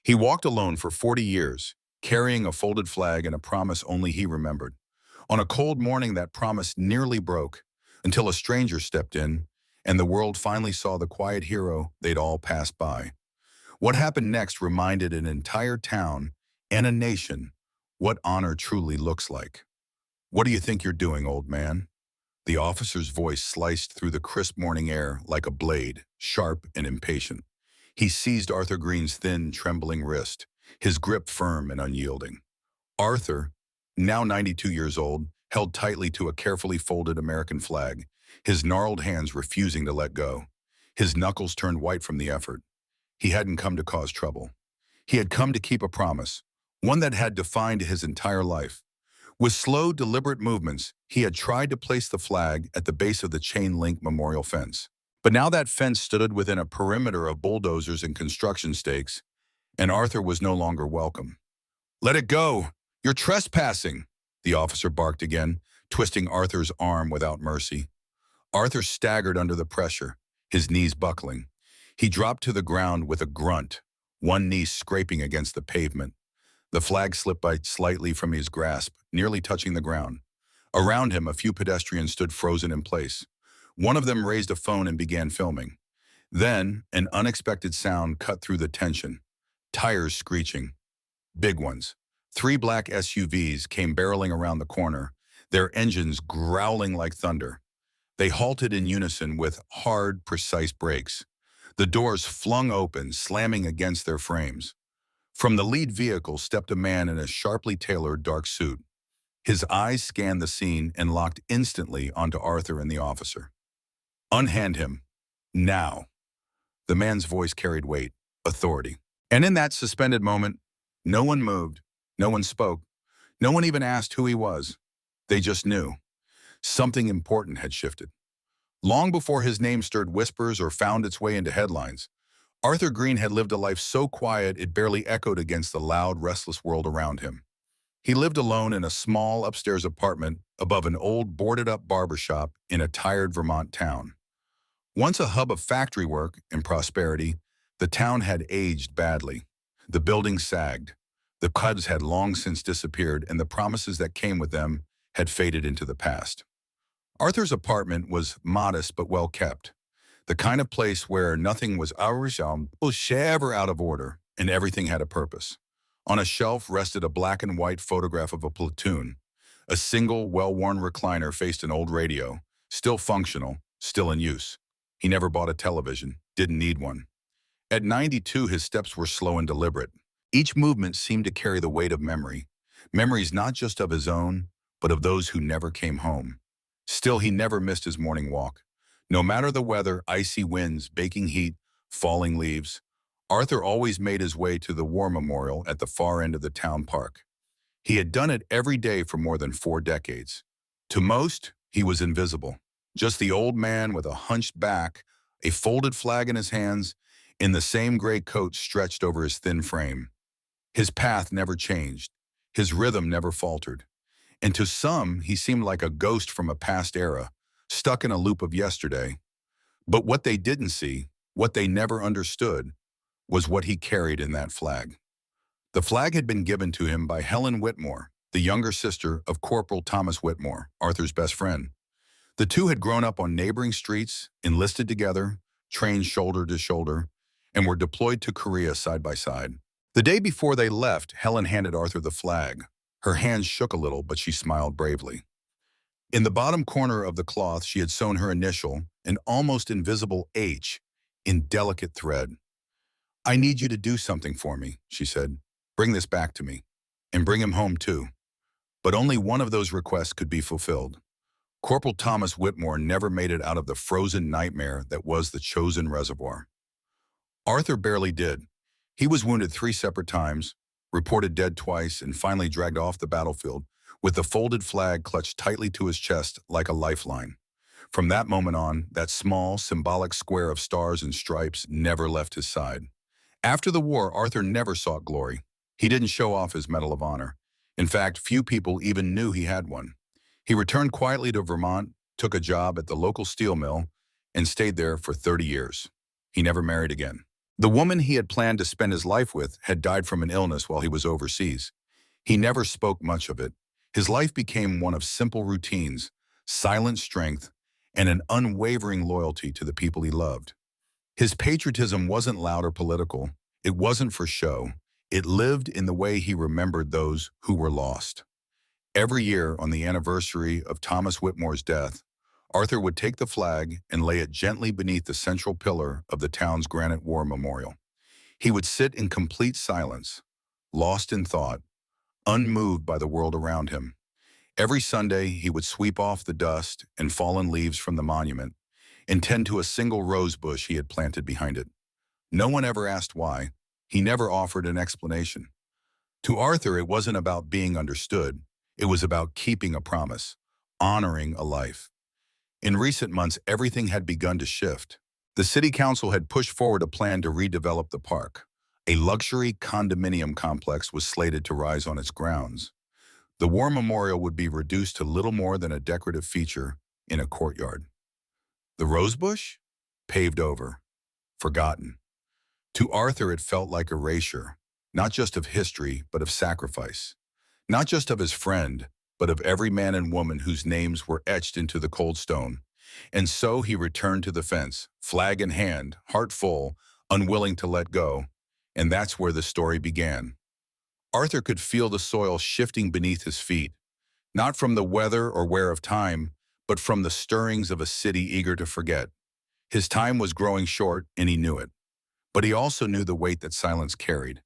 He walked alone for 40 years, carrying a folded flag and a promise only he remembered. On a cold morning, that promise nearly broke until a stranger stepped in, and the world finally saw the quiet hero they'd all passed by. What happened next reminded an entire town and a nation what honor truly looks like. "What do you think you're doing, old man?" The officer's voice sliced through the crisp morning air like a blade, sharp and impatient. He seized Arthur Green's thin, trembling wrist, his grip firm and unyielding. Arthur, now 92 years old, held tightly to a carefully folded American flag, his gnarled hands refusing to let go. His knuckles turned white from the effort. He hadn't come to cause trouble. He had come to keep a promise, one that had defined his entire life. With slow, deliberate movements, he had tried to place the flag at the base of the chain-link memorial fence. But now that fence stood within a perimeter of bulldozers and construction stakes, and Arthur was no longer welcome. "Let it go! You're trespassing!" the officer barked again, twisting Arthur's arm without mercy. Arthur staggered under the pressure, his knees buckling. He dropped to the ground with a grunt, one knee scraping against the pavement. The flag slipped by slightly from his grasp, nearly touching the ground. Around him, a few pedestrians stood frozen in place. One of them raised a phone and began filming. Then, an unexpected sound cut through the tension. Tires screeching. Big ones. 3 black SUVs came barreling around the corner, their engines growling like thunder. They halted in unison with hard, precise brakes. The doors flung open, slamming against their frames. From the lead vehicle stepped a man in a sharply tailored dark suit. His eyes scanned the scene and locked instantly onto Arthur and the officer. "Unhand him. Now." The man's voice carried weight, authority. And in that suspended moment, no one moved, no one spoke, no one even asked who he was. They just knew. Something important had shifted. Long before his name stirred whispers or found its way into headlines, Arthur Green had lived a life so quiet it barely echoed against the loud, restless world around him. He lived alone in a small upstairs apartment above an old boarded-up barbershop in a tired Vermont town. Once a hub of factory work and prosperity, the town had aged badly. The buildings sagged. The pubs had long since disappeared, and the promises that came with them had faded into the past. Arthur's apartment was modest but well kept, the kind of place where nothing was ever out of order and everything had a purpose. On a shelf rested a black and white photograph of a platoon. A single, well-worn recliner faced an old radio, still functional, still in use. He never bought a television, didn't need one. At 92, his steps were slow and deliberate. Each movement seemed to carry the weight of memory, memories not just of his own, but of those who never came home. Still, he never missed his morning walk. No matter the weather, icy winds, baking heat, falling leaves, Arthur always made his way to the war memorial at the far end of the town park. He had done it every day for more than 4 decades. To most, he was invisible. Just the old man with a hunched back, a folded flag in his hands, in the same gray coat stretched over his thin frame. His path never changed. His rhythm never faltered. And to some, he seemed like a ghost from a past era, stuck in a loop of yesterday. But what they didn't see, what they never understood, was what he carried in that flag. The flag had been given to him by Helen Whitmore, the younger sister of Corporal Thomas Whitmore, Arthur's best friend. The two had grown up on neighboring streets, enlisted together, trained shoulder to shoulder, and were deployed to Korea side by side. The day before they left, Helen handed Arthur the flag. Her hands shook a little, but she smiled bravely. In the bottom corner of the cloth, she had sewn her initial, an almost invisible H, in delicate thread. "I need you to do something for me," she said. "Bring this back to me. And bring him home, too." But only one of those requests could be fulfilled. Corporal Thomas Whitmore never made it out of the frozen nightmare that was the chosen reservoir. Arthur barely did. He was wounded 3 separate times, reported dead twice, and finally dragged off the battlefield with the folded flag clutched tightly to his chest like a lifeline. From that moment on, that small, symbolic square of stars and stripes never left his side. After the war, Arthur never sought glory. He didn't show off his Medal of Honor. In fact, few people even knew he had one. He returned quietly to Vermont, took a job at the local steel mill, and stayed there for 30 years. He never married again. The woman he had planned to spend his life with had died from an illness while he was overseas. He never spoke much of it. His life became one of simple routines, silent strength, and an unwavering loyalty to the people he loved. His patriotism wasn't loud or political. It wasn't for show. It lived in the way he remembered those who were lost. Every year, on the anniversary of Thomas Whitmore's death, Arthur would take the flag and lay it gently beneath the central pillar of the town's granite war memorial. He would sit in complete silence, lost in thought, unmoved by the world around him. Every Sunday, he would sweep off the dust and fallen leaves from the monument and tend to a single rose bush he had planted behind it. No one ever asked why. He never offered an explanation. To Arthur, it wasn't about being understood. It was about keeping a promise, honoring a life. In recent months, everything had begun to shift. The city council had pushed forward a plan to redevelop the park. A luxury condominium complex was slated to rise on its grounds. The war memorial would be reduced to little more than a decorative feature in a courtyard. The rosebush? Paved over. Forgotten. To Arthur, it felt like erasure, not just of history, but of sacrifice. Not just of his friend, but of every man and woman whose names were etched into the cold stone. And so he returned to the fence, flag in hand, heart full, unwilling to let go. And that's where the story began. Arthur could feel the soil shifting beneath his feet, not from the weather or wear of time, but from the stirrings of a city eager to forget. His time was growing short, and he knew it. But he also knew the weight that silence carried.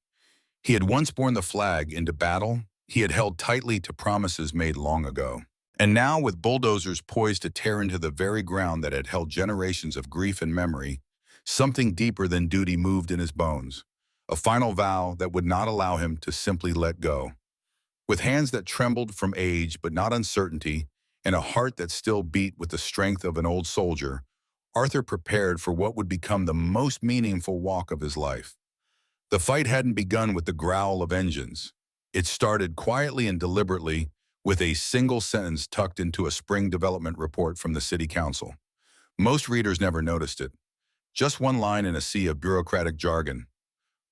He had once borne the flag into battle. He had held tightly to promises made long ago. And now, with bulldozers poised to tear into the very ground that had held generations of grief and memory, something deeper than duty moved in his bones. A final vow that would not allow him to simply let go. With hands that trembled from age but not uncertainty, and a heart that still beat with the strength of an old soldier, Arthur prepared for what would become the most meaningful walk of his life. The fight hadn't begun with the growl of engines. It started quietly and deliberately with a single sentence tucked into a spring development report from the city council. Most readers never noticed it. Just one line in a sea of bureaucratic jargon.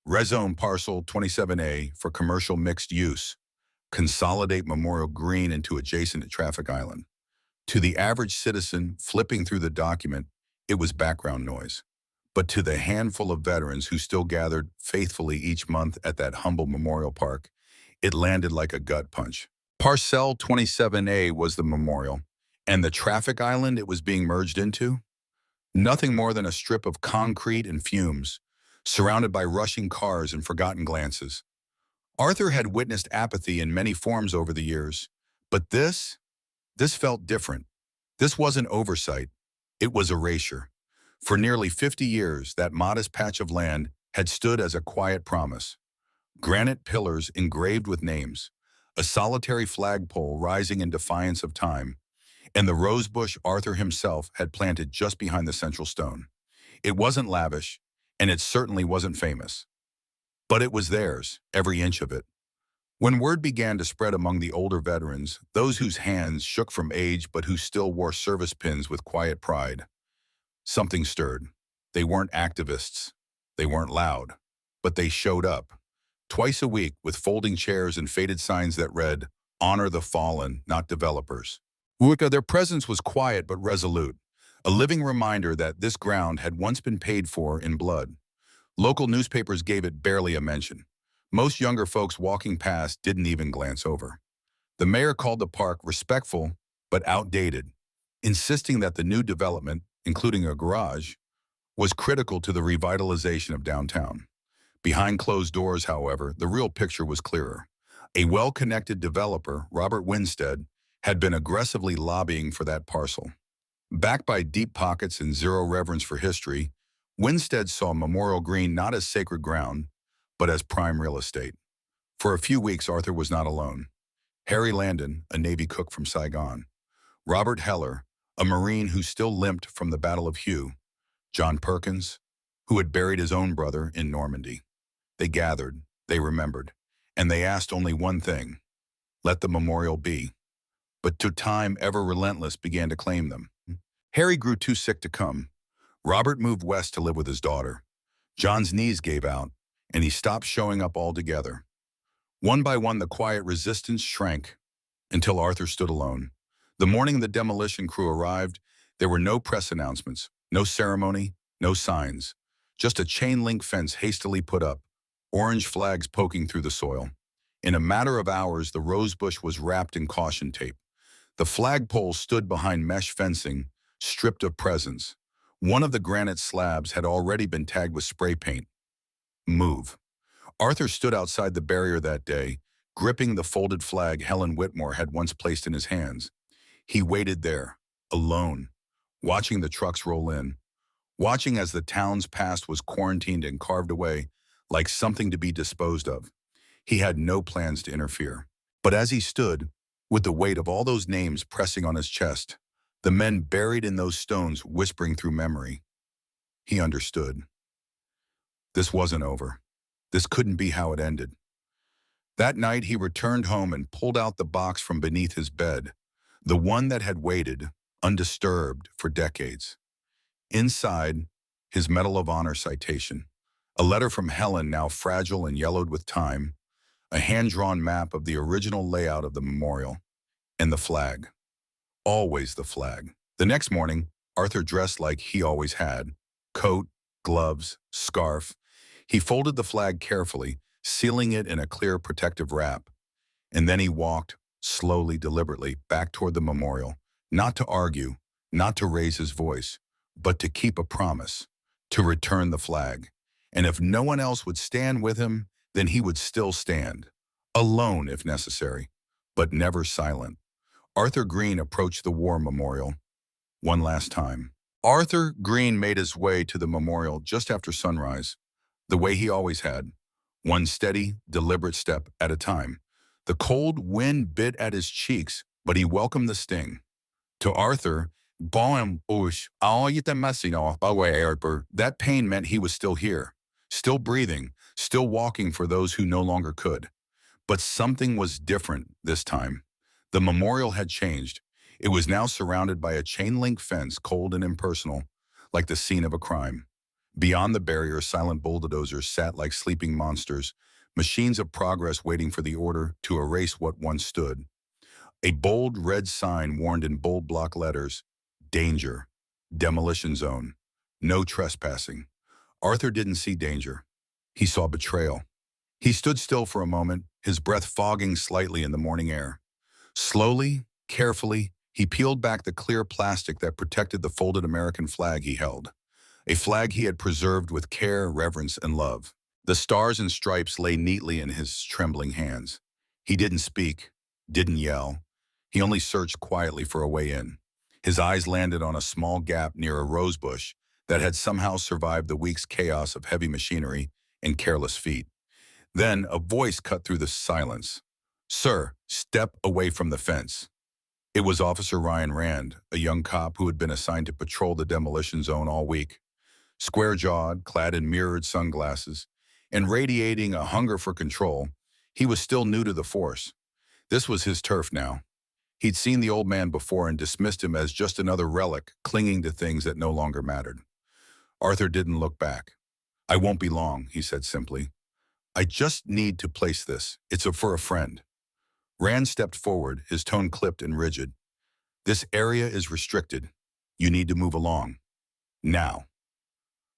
Rezone Parcel 27A for commercial mixed use. Consolidate Memorial Green into adjacent traffic island. To the average citizen flipping through the document, it was background noise. But to the handful of veterans who still gathered faithfully each month at that humble memorial park, it landed like a gut punch. Parcel 27A was the memorial, and the traffic island it was being merged into? Nothing more than a strip of concrete and fumes, surrounded by rushing cars and forgotten glances. Arthur had witnessed apathy in many forms over the years, but this felt different. This wasn't oversight. It was erasure. For nearly 50 years, that modest patch of land had stood as a quiet promise. Granite pillars engraved with names, a solitary flagpole rising in defiance of time, and the rosebush Arthur himself had planted just behind the central stone. It wasn't lavish, and it certainly wasn't famous. But it was theirs, every inch of it. When word began to spread among the older veterans, those whose hands shook from age but who still wore service pins with quiet pride, something stirred. They weren't activists. They weren't loud. But they showed up. Twice a week with folding chairs and faded signs that read, "Honor the fallen, not developers." Their presence was quiet but resolute, a living reminder that this ground had once been paid for in blood. Local newspapers gave it barely a mention. Most younger folks walking past didn't even glance over. The mayor called the park respectful but outdated, insisting that the new development, including a garage, was critical to the revitalization of downtown. Behind closed doors, however, the real picture was clearer. A well-connected developer, Robert Winstead, had been aggressively lobbying for that parcel. Backed by deep pockets and zero reverence for history, Winstead saw Memorial Green not as sacred ground, but as prime real estate. For a few weeks, Arthur was not alone. Harry Landon, a Navy cook from Saigon, Robert Heller, a Marine who still limped from the Battle of Hue, John Perkins, who had buried his own brother in Normandy. They gathered, they remembered, and they asked only one thing: let the memorial be. But time, ever relentless, began to claim them. Harry grew too sick to come. Robert moved west to live with his daughter. John's knees gave out, and he stopped showing up altogether. One by one, the quiet resistance shrank until Arthur stood alone. The morning the demolition crew arrived, there were no press announcements, no ceremony, no signs, just a chain-link fence hastily put up, orange flags poking through the soil. In a matter of hours, the rosebush was wrapped in caution tape. The flagpole stood behind mesh fencing, stripped of presents. One of the granite slabs had already been tagged with spray paint. Move. Arthur stood outside the barrier that day, gripping the folded flag Helen Whitmore had once placed in his hands. He waited there, alone, watching the trucks roll in, watching as the town's past was quarantined and carved away like something to be disposed of. He had no plans to interfere. But as he stood, with the weight of all those names pressing on his chest, the men buried in those stones whispering through memory, he understood. This wasn't over. This couldn't be how it ended. That night, he returned home and pulled out the box from beneath his bed, the one that had waited, undisturbed, for decades. Inside, his Medal of Honor citation, a letter from Helen now fragile and yellowed with time, a hand-drawn map of the original layout of the memorial, and the flag. Always the flag. The next morning, Arthur dressed like he always had, coat, gloves, scarf. He folded the flag carefully, sealing it in a clear protective wrap. And then he walked, slowly, deliberately, back toward the memorial, not to argue, not to raise his voice, but to keep a promise, to return the flag. And if no one else would stand with him, then he would still stand, alone if necessary, but never silent. Arthur Green approached the war memorial one last time. Arthur Green made his way to the memorial just after sunrise, the way he always had, one steady, deliberate step at a time. The cold wind bit at his cheeks, but he welcomed the sting. To Arthur, that pain meant he was still here, still breathing, still walking for those who no longer could. But something was different this time. The memorial had changed. It was now surrounded by a chain-link fence, cold and impersonal, like the scene of a crime. Beyond the barrier, silent bulldozers sat like sleeping monsters, machines of progress waiting for the order to erase what once stood. A bold red sign warned in bold block letters, danger, demolition zone, no trespassing. Arthur didn't see danger. He saw betrayal. He stood still for a moment, his breath fogging slightly in the morning air. Slowly, carefully, he peeled back the clear plastic that protected the folded American flag he held, a flag he had preserved with care, reverence, and love. The stars and stripes lay neatly in his trembling hands. He didn't speak, didn't yell. He only searched quietly for a way in. His eyes landed on a small gap near a rosebush that had somehow survived the week's chaos of heavy machinery and careless feet. Then a voice cut through the silence. "Sir, step away from the fence." It was Officer Ryan Rand, a young cop who had been assigned to patrol the demolition zone all week. Square-jawed, clad in mirrored sunglasses, and radiating a hunger for control, he was still new to the force. This was his turf now. He'd seen the old man before and dismissed him as just another relic clinging to things that no longer mattered. Arthur didn't look back. "I won't be long," he said simply. "I just need to place this. It's for a friend." Rand stepped forward, his tone clipped and rigid. "This area is restricted. You need to move along. Now."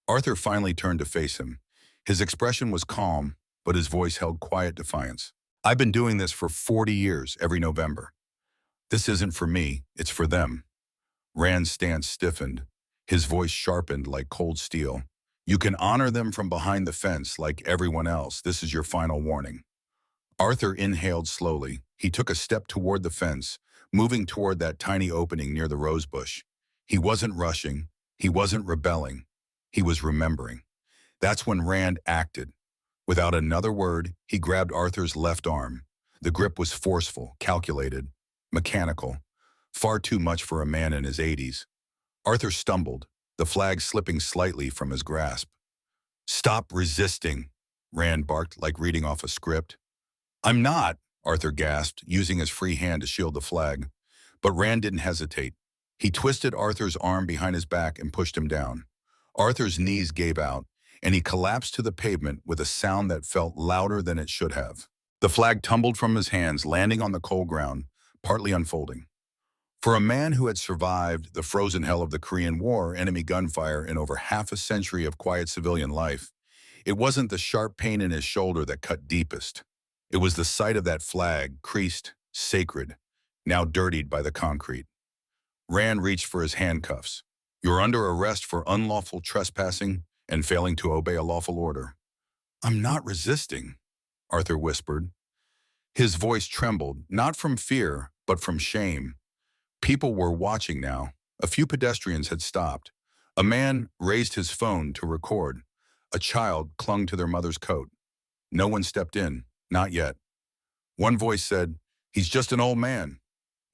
Arthur finally turned to face him. His expression was calm, but his voice held quiet defiance. "I've been doing this for 40 years, every November. This isn't for me, it's for them." Rand's stance stiffened, his voice sharpened like cold steel. "You can honor them from behind the fence like everyone else. This is your final warning." Arthur inhaled slowly. He took a step toward the fence, moving toward that tiny opening near the rosebush. He wasn't rushing. He wasn't rebelling. He was remembering. That's when Rand acted. Without another word, he grabbed Arthur's left arm. The grip was forceful, calculated, mechanical, far too much for a man in his 80s. Arthur stumbled, the flag slipping slightly from his grasp. "Stop resisting," Rand barked like reading off a script. "I'm not," Arthur gasped, using his free hand to shield the flag. But Rand didn't hesitate. He twisted Arthur's arm behind his back and pushed him down. Arthur's knees gave out, and he collapsed to the pavement with a sound that felt louder than it should have. The flag tumbled from his hands, landing on the cold ground, partly unfolding. For a man who had survived the frozen hell of the Korean War, enemy gunfire, and over half a century of quiet civilian life, it wasn't the sharp pain in his shoulder that cut deepest. It was the sight of that flag, creased, sacred, now dirtied by the concrete. Rand reached for his handcuffs. "You're under arrest for unlawful trespassing and failing to obey a lawful order." "I'm not resisting," Arthur whispered. His voice trembled, not from fear, but from shame. People were watching now. A few pedestrians had stopped. A man raised his phone to record. A child clung to their mother's coat. No one stepped in, not yet. One voice said, "He's just an old man."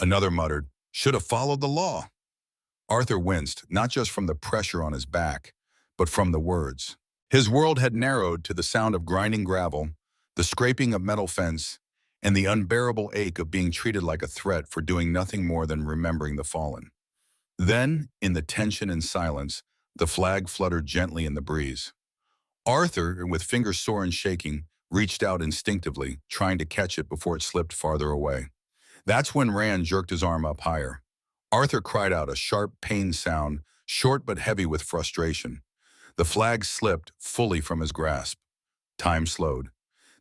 Another muttered, "Should have followed the law." Arthur winced, not just from the pressure on his back, but from the words. His world had narrowed to the sound of grinding gravel, the scraping of metal fence, and the unbearable ache of being treated like a threat for doing nothing more than remembering the fallen. Then, in the tension and silence, the flag fluttered gently in the breeze. Arthur, with fingers sore and shaking, reached out instinctively, trying to catch it before it slipped farther away. That's when Rand jerked his arm up higher. Arthur cried out, a sharp, pained sound, short but heavy with frustration. The flag slipped fully from his grasp. Time slowed.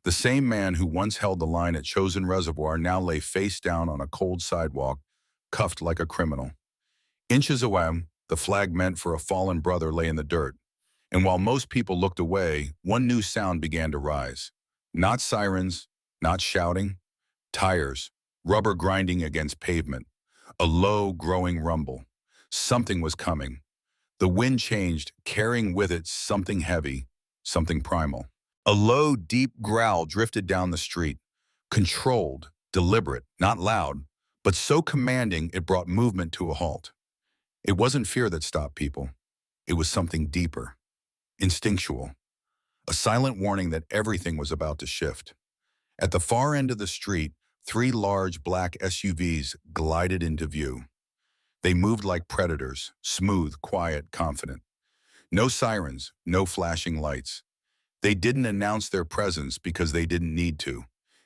The same man who once held the line at Chosen Reservoir now lay face down on a cold sidewalk, cuffed like a criminal. Inches away, the flag meant for a fallen brother lay in the dirt. And while most people looked away, one new sound began to rise. Not sirens, not shouting. Tires, rubber grinding against pavement. A low, growing rumble. Something was coming. The wind changed, carrying with it something heavy, something primal. A low, deep growl drifted down the street. Controlled, deliberate, not loud, but so commanding it brought movement to a halt. It wasn't fear that stopped people. It was something deeper. Instinctual. A silent warning that everything was about to shift. At the far end of the street, 3 large black SUVs glided into view. They moved like predators, smooth, quiet, confident. No sirens, no flashing lights. They didn't announce their presence because they didn't need to.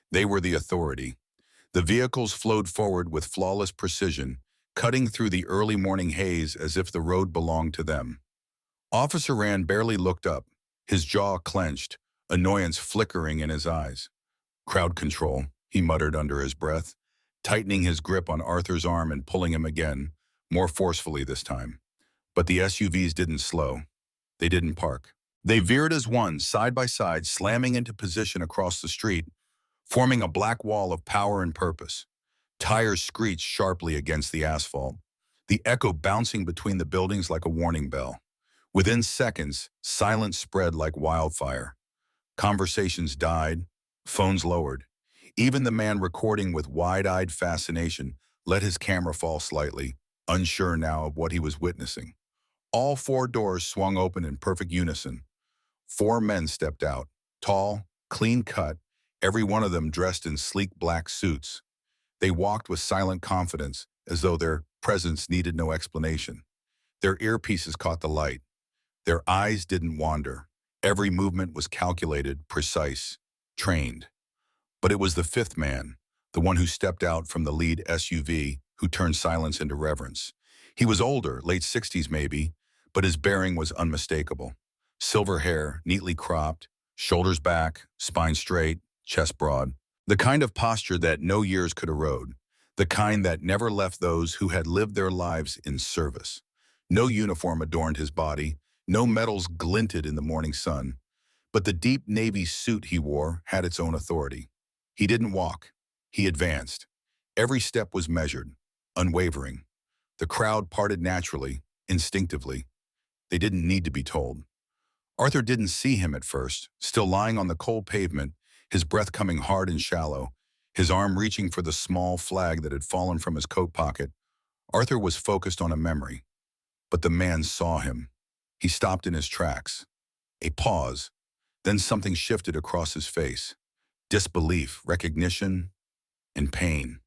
They were the authority. The vehicles flowed forward with flawless precision, cutting through the early morning haze as if the road belonged to them. Officer Rand barely looked up, his jaw clenched, annoyance flickering in his eyes. "Crowd control," he muttered under his breath, tightening his grip on Arthur's arm and pulling him again, more forcefully this time. But the SUVs didn't slow. They didn't park. They veered as one, side by side, slamming into position across the street, forming a black wall of power and purpose. Tires screeched sharply against the asphalt, the echo bouncing between the buildings like a warning bell. Within seconds, silence spread like wildfire. Conversations died, phones lowered. Even the man recording with wide-eyed fascination let his camera fall slightly, unsure now of what he was witnessing. All 4 doors swung open in perfect unison. 4 men stepped out, tall, clean-cut, every one of them dressed in sleek black suits. They walked with silent confidence, as though their presence needed no explanation. Their earpieces caught the light. Their eyes didn't wander. Every movement was calculated, precise, trained. But it was the 5th man, the one who stepped out from the lead SUV, who turned silence into reverence. He was older, late 60s maybe, but his bearing was unmistakable. Silver hair, neatly cropped, shoulders back, spine straight, chest broad. The kind of posture that no years could erode. The kind that never left those who had lived their lives in service. No uniform adorned his body. No medals glinted in the morning sun. But the deep navy suit he wore had its own authority. He didn't walk. He advanced. Every step was measured, unwavering. The crowd parted naturally, instinctively. They didn't need to be told. Arthur didn't see him at first, still lying on the cold pavement, his breath coming hard and shallow, his arm reaching for the small flag that had fallen from his coat pocket. Arthur was focused on a memory. But the man saw him. He stopped in his tracks. A pause. Then something shifted across his face. Disbelief, recognition, and pain.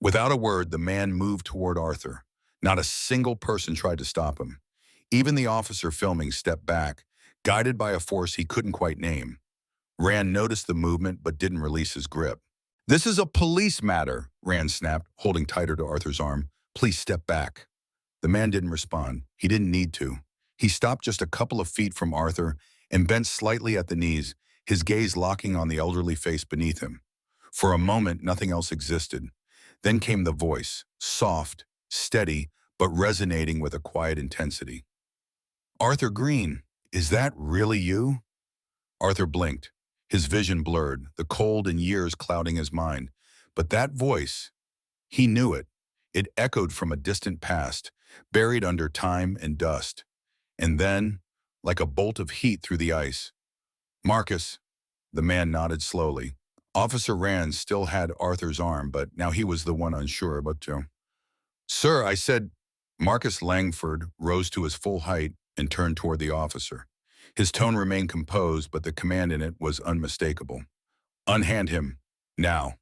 Without a word, the man moved toward Arthur. Not a single person tried to stop him. Even the officer filming stepped back, Guided by a force he couldn't quite name, Rand noticed the movement but didn't release his grip. "This is a police matter," Rand snapped, holding tighter to Arthur's arm. "Please step back." The man didn't respond. He didn't need to. He stopped just a couple of feet from Arthur and bent slightly at the knees, his gaze locking on the elderly face beneath him. For a moment, nothing else existed. Then came the voice, soft, steady, but resonating with a quiet intensity. "Arthur Green, is that really you?" Arthur blinked, his vision blurred, the cold and years clouding his mind. But that voice, he knew it. It echoed from a distant past, buried under time and dust. And then, like a bolt of heat through the ice, "Marcus." The man nodded slowly. Officer Rand still had Arthur's arm, but now he was the one unsure about to. "Sir," I said. Marcus Langford rose to his full height and turned toward the officer. His tone remained composed, but the command in it was unmistakable. "Unhand him. Now."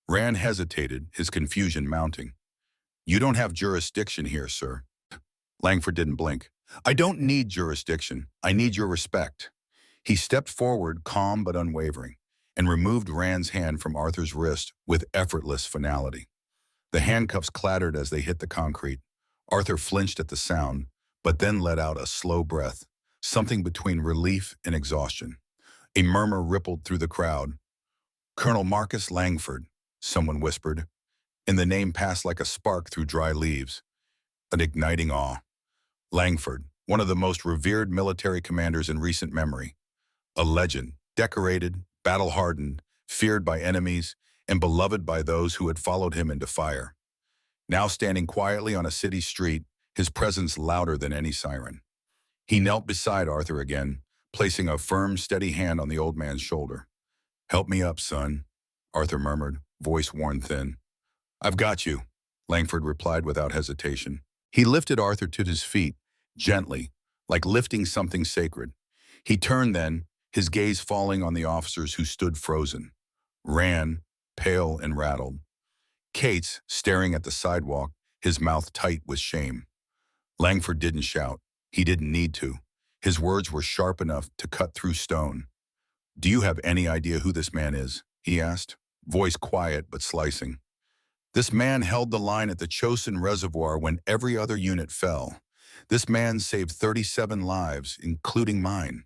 Rand hesitated, his confusion mounting. "You don't have jurisdiction here, sir." Langford didn't blink. "I don't need jurisdiction. I need your respect." He stepped forward, calm but unwavering, and removed Rand's hand from Arthur's wrist with effortless finality. The handcuffs clattered as they hit the concrete. Arthur flinched at the sound, but then let out a slow breath, something between relief and exhaustion. A murmur rippled through the crowd. "Colonel Marcus Langford," someone whispered, and the name passed like a spark through dry leaves, an igniting awe. Langford, one of the most revered military commanders in recent memory. A legend, decorated, battle-hardened, feared by enemies, and beloved by those who had followed him into fire. Now standing quietly on a city street, his presence louder than any siren. He knelt beside Arthur again, placing a firm, steady hand on the old man's shoulder. "Help me up, son," Arthur murmured, voice worn thin. "I've got you," Langford replied without hesitation. He lifted Arthur to his feet, gently, like lifting something sacred. He turned then, his gaze falling on the officers who stood frozen. Rand, pale and rattled. Cates, staring at the sidewalk, his mouth tight with shame. Langford didn't shout. He didn't need to. His words were sharp enough to cut through stone. "Do you have any idea who this man is?" he asked, voice quiet but slicing. "This man held the line at the Chosin Reservoir when every other unit fell. This man saved 37 lives, including mine."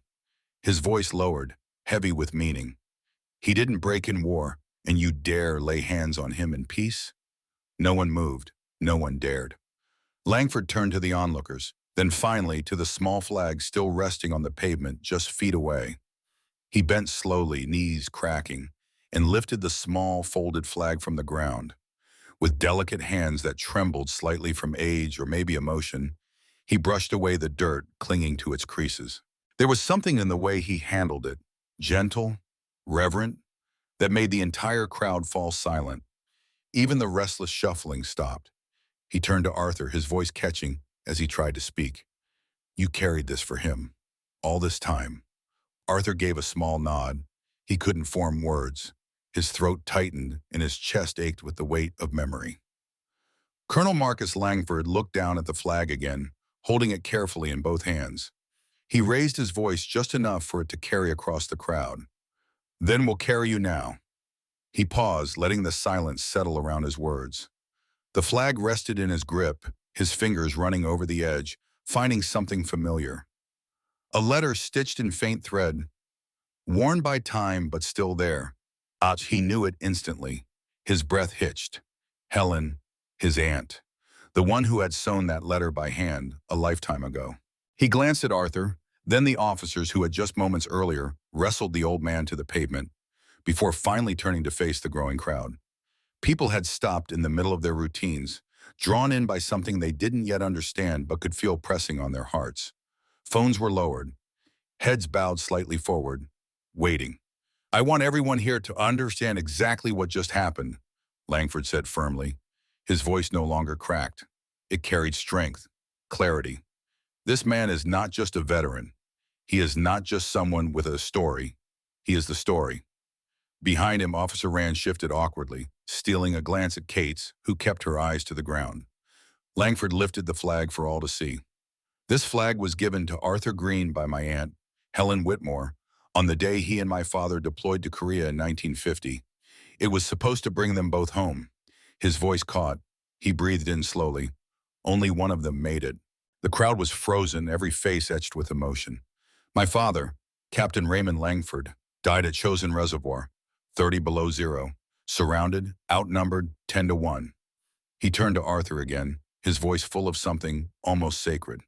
His voice lowered, heavy with meaning. "He didn't break in war, and you dare lay hands on him in peace?" No one moved. No one dared. Langford turned to the onlookers, then finally to the small flag still resting on the pavement just feet away. He bent slowly, knees cracking, and lifted the small, folded flag from the ground. With delicate hands that trembled slightly from age or maybe emotion, he brushed away the dirt clinging to its creases. There was something in the way he handled it, gentle, reverent, that made the entire crowd fall silent. Even the restless shuffling stopped. He turned to Arthur, his voice catching as he tried to speak. "You carried this for him, all this time." Arthur gave a small nod. He couldn't form words. His throat tightened and his chest ached with the weight of memory. Colonel Marcus Langford looked down at the flag again, holding it carefully in both hands. He raised his voice just enough for it to carry across the crowd. "Then we'll carry you now." He paused, letting the silence settle around his words. The flag rested in his grip, his fingers running over the edge, finding something familiar. A letter stitched in faint thread, worn by time but still there. He knew it instantly. His breath hitched. Helen, his aunt, the one who had sewn that letter by hand a lifetime ago. He glanced at Arthur, then the officers who had just moments earlier wrestled the old man to the pavement, before finally turning to face the growing crowd. People had stopped in the middle of their routines, drawn in by something they didn't yet understand but could feel pressing on their hearts. Phones were lowered, heads bowed slightly forward, waiting. "I want everyone here to understand exactly what just happened," Langford said firmly. His voice no longer cracked. It carried strength, clarity. "This man is not just a veteran. He is not just someone with a story. He is the story." Behind him, Officer Rand shifted awkwardly, stealing a glance at Cates, who kept her eyes to the ground. Langford lifted the flag for all to see. "This flag was given to Arthur Green by my aunt. Helen Whitmore, on the day he and my father deployed to Korea in 1950. It was supposed to bring them both home. His voice caught. He breathed in slowly. Only one of them made it. The crowd was frozen, every face etched with emotion. My father, Captain Raymond Langford, died at Chosin Reservoir, 30 below zero, surrounded, outnumbered, 10 to 1. He turned to Arthur again, his voice full of something almost sacred.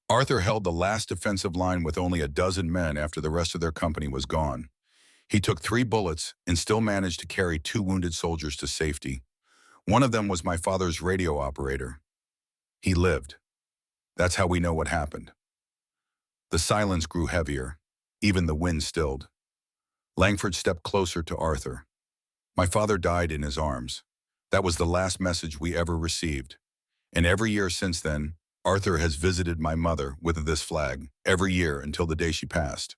Arthur held the last defensive line with only a dozen men after the rest of their company was gone. He took 3 bullets and still managed to carry 2 wounded soldiers to safety. One of them was my father's radio operator. He lived. That's how we know what happened. The silence grew heavier. Even the wind stilled. Langford stepped closer to Arthur. My father died in his arms. That was the last message we ever received. And every year since then, Arthur has visited my mother with this flag, every year until the day she passed.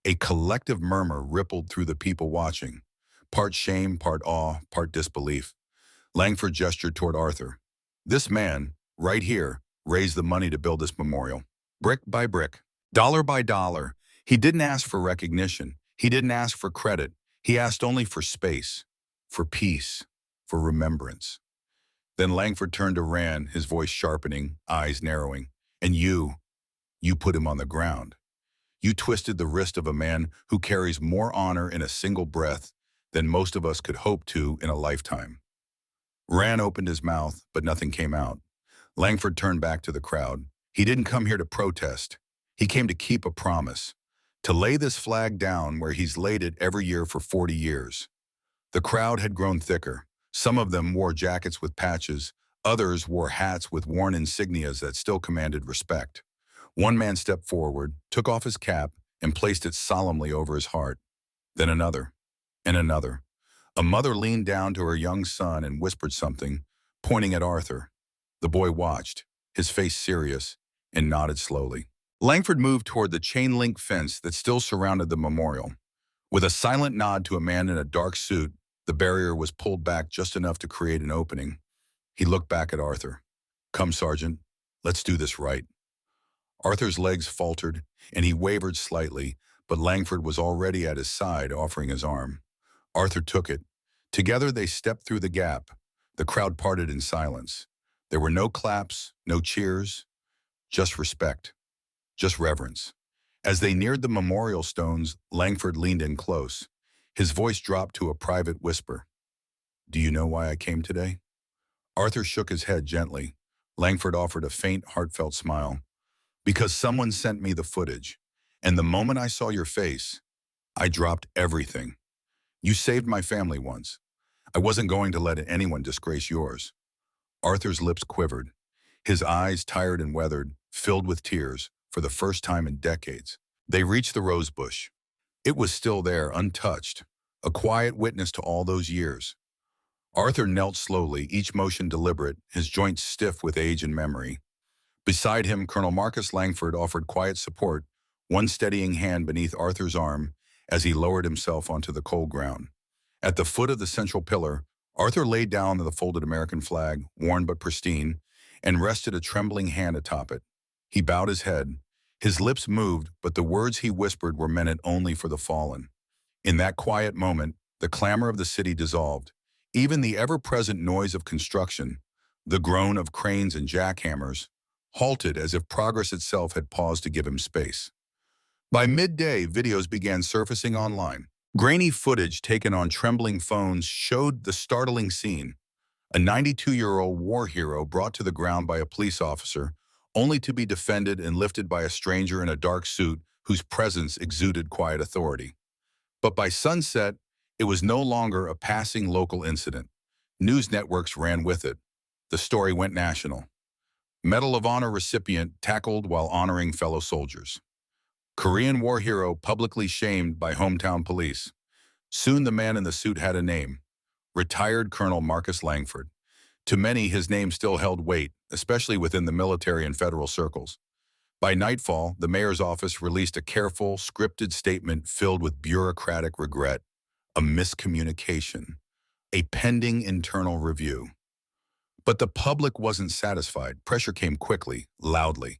A collective murmur rippled through the people watching, part shame, part awe, part disbelief. Langford gestured toward Arthur. This man, right here, raised the money to build this memorial. Brick by brick, dollar by dollar. He didn't ask for recognition. He didn't ask for credit. He asked only for space, for peace, for remembrance. Then Langford turned to Rand, his voice sharpening, eyes narrowing. And you put him on the ground. You twisted the wrist of a man who carries more honor in a single breath than most of us could hope to in a lifetime. Rand opened his mouth, but nothing came out. Langford turned back to the crowd. He didn't come here to protest. He came to keep a promise, to lay this flag down where he's laid it every year for 40 years. The crowd had grown thicker. Some of them wore jackets with patches. Others wore hats with worn insignias that still commanded respect. One man stepped forward, took off his cap, and placed it solemnly over his heart. Then another, and another. A mother leaned down to her young son and whispered something, pointing at Arthur. The boy watched, his face serious, and nodded slowly. Langford moved toward the chain-link fence that still surrounded the memorial. With a silent nod to a man in a dark suit, the barrier was pulled back just enough to create an opening. He looked back at Arthur. Come, Sergeant, let's do this right. Arthur's legs faltered, and he wavered slightly, but Langford was already at his side, offering his arm. Arthur took it. Together they stepped through the gap. The crowd parted in silence. There were no claps, no cheers, just respect, just reverence. As they neared the memorial stones, Langford leaned in close. His voice dropped to a private whisper. Do you know why I came today? Arthur shook his head gently. Langford offered a faint, heartfelt smile. Because someone sent me the footage, and the moment I saw your face, I dropped everything. You saved my family once. I wasn't going to let anyone disgrace yours. Arthur's lips quivered. His eyes, tired and weathered, filled with tears for the first time in decades. They reached the rose bush. It was still there, untouched, a quiet witness to all those years. Arthur knelt slowly, each motion deliberate, his joints stiff with age and memory. Beside him, Colonel Marcus Langford offered quiet support, one steadying hand beneath Arthur's arm as he lowered himself onto the cold ground. At the foot of the central pillar, Arthur laid down the folded American flag, worn but pristine, and rested a trembling hand atop it. He bowed his head. His lips moved, but the words he whispered were meant only for the fallen. In that quiet moment, the clamor of the city dissolved. Even the ever-present noise of construction, the groan of cranes and jackhammers, halted as if progress itself had paused to give him space. By midday, videos began surfacing online. Grainy footage taken on trembling phones showed the startling scene. A 92-year-old war hero brought to the ground by a police officer, only to be defended and lifted by a stranger in a dark suit whose presence exuded quiet authority. But by sunset, it was no longer a passing local incident. News networks ran with it. The story went national. Medal of Honor recipient tackled while honoring fellow soldiers. Korean war hero publicly shamed by hometown police. Soon the man in the suit had a name. Retired Colonel Marcus Langford. To many, his name still held weight, especially within the military and federal circles. By nightfall, the mayor's office released a careful, scripted statement filled with bureaucratic regret, a miscommunication, a pending internal review. But the public wasn't satisfied. Pressure came quickly, loudly.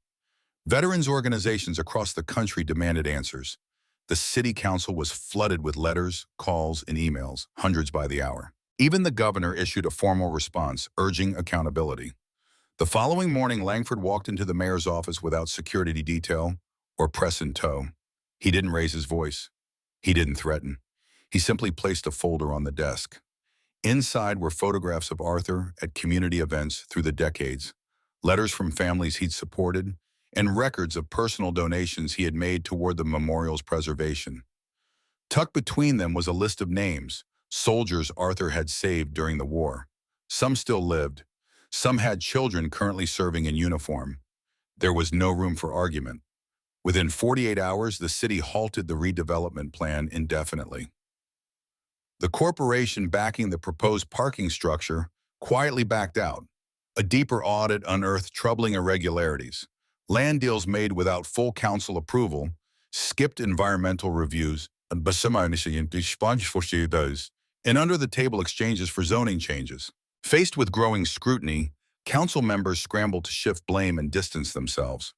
Veterans organizations across the country demanded answers. The city council was flooded with letters, calls, and emails, hundreds by the hour. Even the governor issued a formal response, urging accountability. The following morning, Langford walked into the mayor's office without security detail or press in tow. He didn't raise his voice. He didn't threaten. He simply placed a folder on the desk. Inside were photographs of Arthur at community events through the decades, letters from families he'd supported, and records of personal donations he had made toward the memorial's preservation. Tucked between them was a list of names, soldiers Arthur had saved during the war. Some still lived. Some had children currently serving in uniform. There was no room for argument. Within 48 hours, the city halted the redevelopment plan indefinitely. The corporation backing the proposed parking structure quietly backed out. A deeper audit unearthed troubling irregularities. Land deals made without full council approval, skipped environmental reviews, and under-the-table exchanges for zoning changes. Faced with growing scrutiny, council members scrambled to shift blame and distance themselves.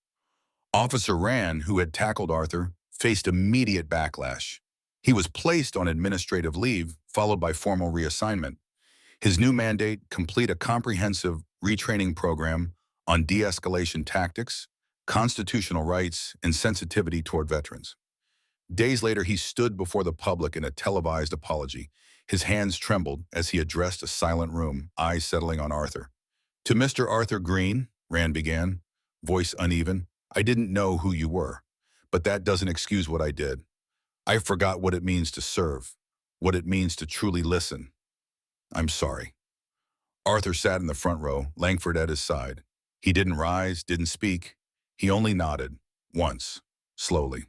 Officer Rand, who had tackled Arthur, faced immediate backlash. He was placed on administrative leave, followed by formal reassignment. His new mandate: complete a comprehensive retraining program on de-escalation tactics, constitutional rights, and sensitivity toward veterans. Days later, he stood before the public in a televised apology. His hands trembled as he addressed a silent room, eyes settling on Arthur. "To Mr. Arthur Green," Rand began, voice uneven, "I didn't know who you were, but that doesn't excuse what I did. I forgot what it means to serve, what it means to truly listen. I'm sorry." Arthur sat in the front row, Langford at his side. He didn't rise, didn't speak. He only nodded, once, slowly.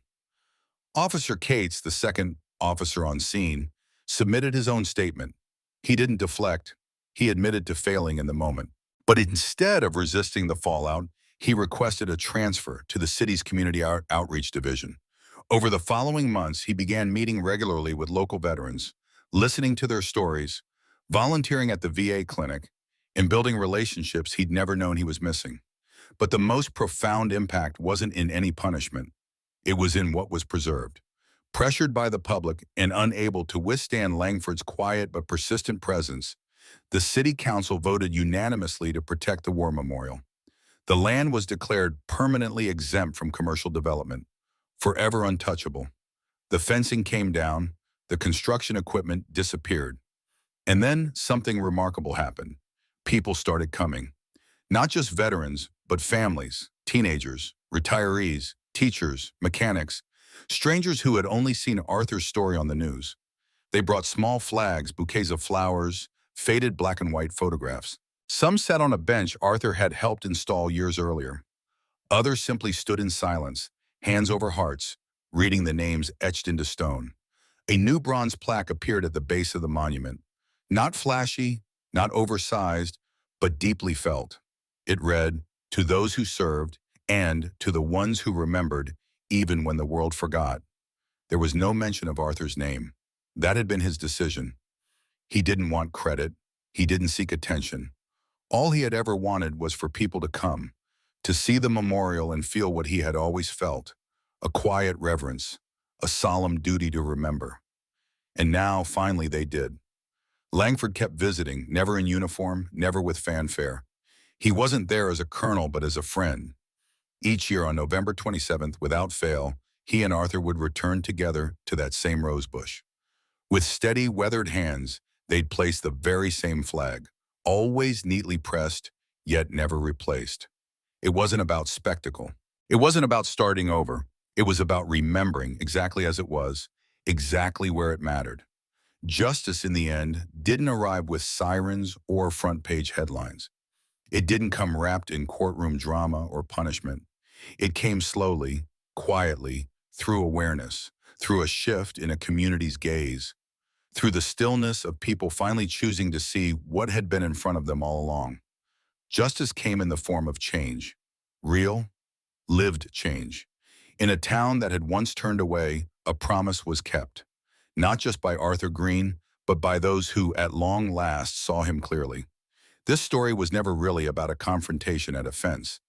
Officer Cates, the second officer on scene, submitted his own statement. He didn't deflect. He admitted to failing in the moment. But instead of resisting the fallout, he requested a transfer to the city's community outreach division. Over the following months, he began meeting regularly with local veterans, listening to their stories, volunteering at the VA clinic, and building relationships he'd never known he was missing. But the most profound impact wasn't in any punishment. It was in what was preserved. Pressured by the public and unable to withstand Langford's quiet but persistent presence, the city council voted unanimously to protect the war memorial. The land was declared permanently exempt from commercial development, forever untouchable. The fencing came down, the construction equipment disappeared. And then something remarkable happened. People started coming. Not just veterans, but families, teenagers, retirees, teachers, mechanics, strangers who had only seen Arthur's story on the news. They brought small flags, bouquets of flowers, faded black and white photographs. Some sat on a bench Arthur had helped install years earlier. Others simply stood in silence, hands over hearts, reading the names etched into stone. A new bronze plaque appeared at the base of the monument. Not flashy, not oversized, but deeply felt. It read, "To those who served, and to the ones who remembered, even when the world forgot." There was no mention of Arthur's name. That had been his decision. He didn't want credit. He didn't seek attention. All he had ever wanted was for people to come, to see the memorial and feel what he had always felt, a quiet reverence, a solemn duty to remember. And now, finally, they did. Langford kept visiting, never in uniform, never with fanfare. He wasn't there as a colonel, but as a friend. Each year on November 27th, without fail, he and Arthur would return together to that same rosebush. With steady, weathered hands, they'd place the very same flag, always neatly pressed, yet never replaced. It wasn't about spectacle. It wasn't about starting over. It was about remembering exactly as it was, exactly where it mattered. Justice, in the end, didn't arrive with sirens or front-page headlines. It didn't come wrapped in courtroom drama or punishment. It came slowly, quietly, through awareness, through a shift in a community's gaze, through the stillness of people finally choosing to see what had been in front of them all along. Justice came in the form of change, real, lived change. In a town that had once turned away, a promise was kept, not just by Arthur Green, but by those who, at long last, saw him clearly. This story was never really about a confrontation at a fence.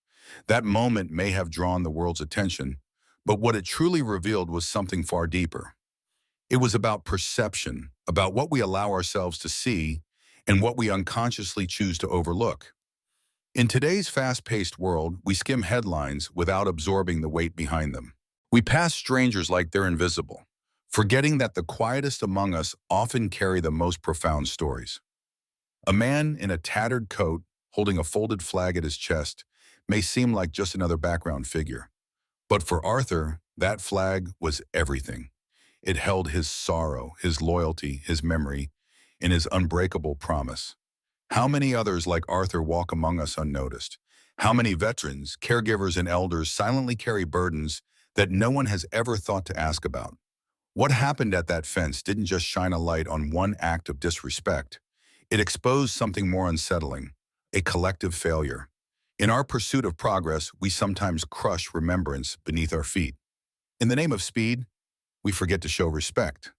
That moment may have drawn the world's attention, but what it truly revealed was something far deeper. It was about perception, about what we allow ourselves to see and what we unconsciously choose to overlook. In today's fast-paced world, we skim headlines without absorbing the weight behind them. We pass strangers like they're invisible, forgetting that the quietest among us often carry the most profound stories. A man in a tattered coat, holding a folded flag at his chest, may seem like just another background figure. But for Arthur, that flag was everything. It held his sorrow, his loyalty, his memory, and his unbreakable promise. How many others like Arthur walk among us unnoticed? How many veterans, caregivers, and elders silently carry burdens that no one has ever thought to ask about? What happened at that fence didn't just shine a light on one act of disrespect. It exposed something more unsettling, a collective failure. In our pursuit of progress, we sometimes crush remembrance beneath our feet. In the name of speed, we forget to show respect.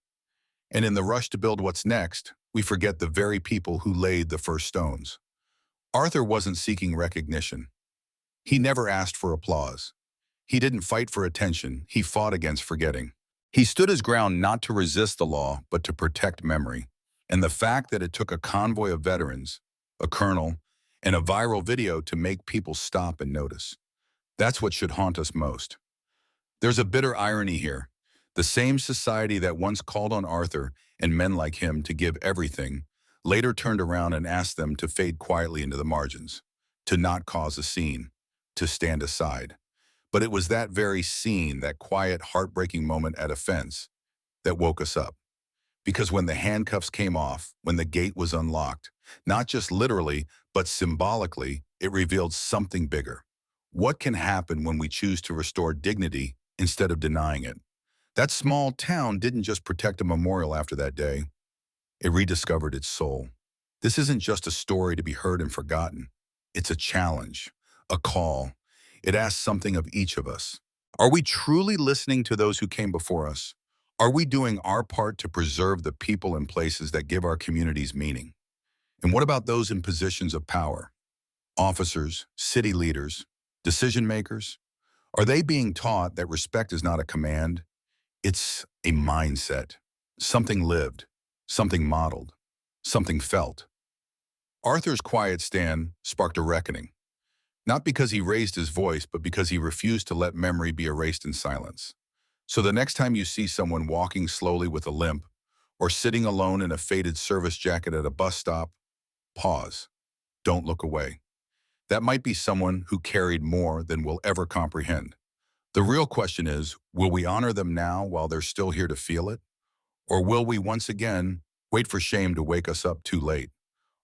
And in the rush to build what's next, we forget the very people who laid the first stones. Arthur wasn't seeking recognition. He never asked for applause. He didn't fight for attention. He fought against forgetting. He stood his ground not to resist the law, but to protect memory. And the fact that it took a convoy of veterans, a colonel, and a viral video to make people stop and notice. That's what should haunt us most. There's a bitter irony here. The same society that once called on Arthur and men like him to give everything, later turned around and asked them to fade quietly into the margins, to not cause a scene, to stand aside. But it was that very scene, that quiet, heartbreaking moment at a fence, that woke us up. Because when the handcuffs came off, when the gate was unlocked, not just literally, but symbolically, it revealed something bigger. What can happen when we choose to restore dignity instead of denying it? That small town didn't just protect a memorial after that day. It rediscovered its soul. This isn't just a story to be heard and forgotten. It's a challenge, a call. It asks something of each of us. Are we truly listening to those who came before us? Are we doing our part to preserve the people and places that give our communities meaning? And what about those in positions of power? Officers, city leaders, decision makers? Are they being taught that respect is not a command? It's a mindset, something lived, something modeled, something felt. Arthur's quiet stand sparked a reckoning, not because he raised his voice, but because he refused to let memory be erased in silence. So the next time you see someone walking slowly with a limp, or sitting alone in a faded service jacket at a bus stop, pause. Don't look away. That might be someone who carried more than we'll ever comprehend. The real question is, will we honor them now while they're still here to feel it? Or will we once again wait for shame to wake us up too late?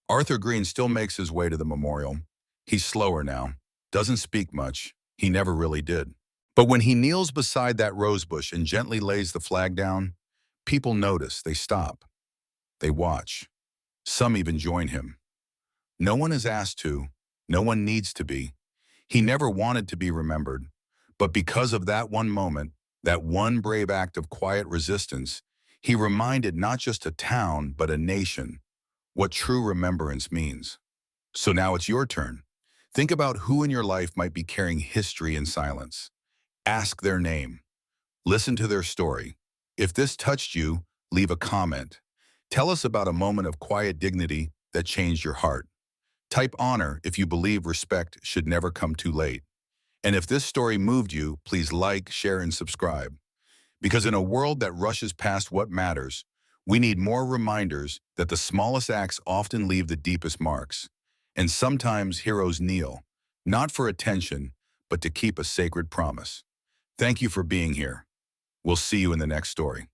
Arthur Green still makes his way to the memorial. He's slower now, doesn't speak much. He never really did. But when he kneels beside that rose bush and gently lays the flag down, people notice, they stop, they watch. Some even join him. No one is asked to, no one needs to be. He never wanted to be remembered. But because of that one moment, that one brave act of quiet resistance, he reminded not just a town, but a nation, what true remembrance means. So now it's your turn. Think about who in your life might be carrying history in silence. Ask their name. Listen to their story. If this touched you, leave a comment. Tell us about a moment of quiet dignity that changed your heart. Type honor if you believe respect should never come too late. And if this story moved you, please like, share, and subscribe. Because in a world that rushes past what matters, we need more reminders that the smallest acts often leave the deepest marks. And sometimes heroes kneel, not for attention, but to keep a sacred promise. Thank you for being here. We'll see you in the next story.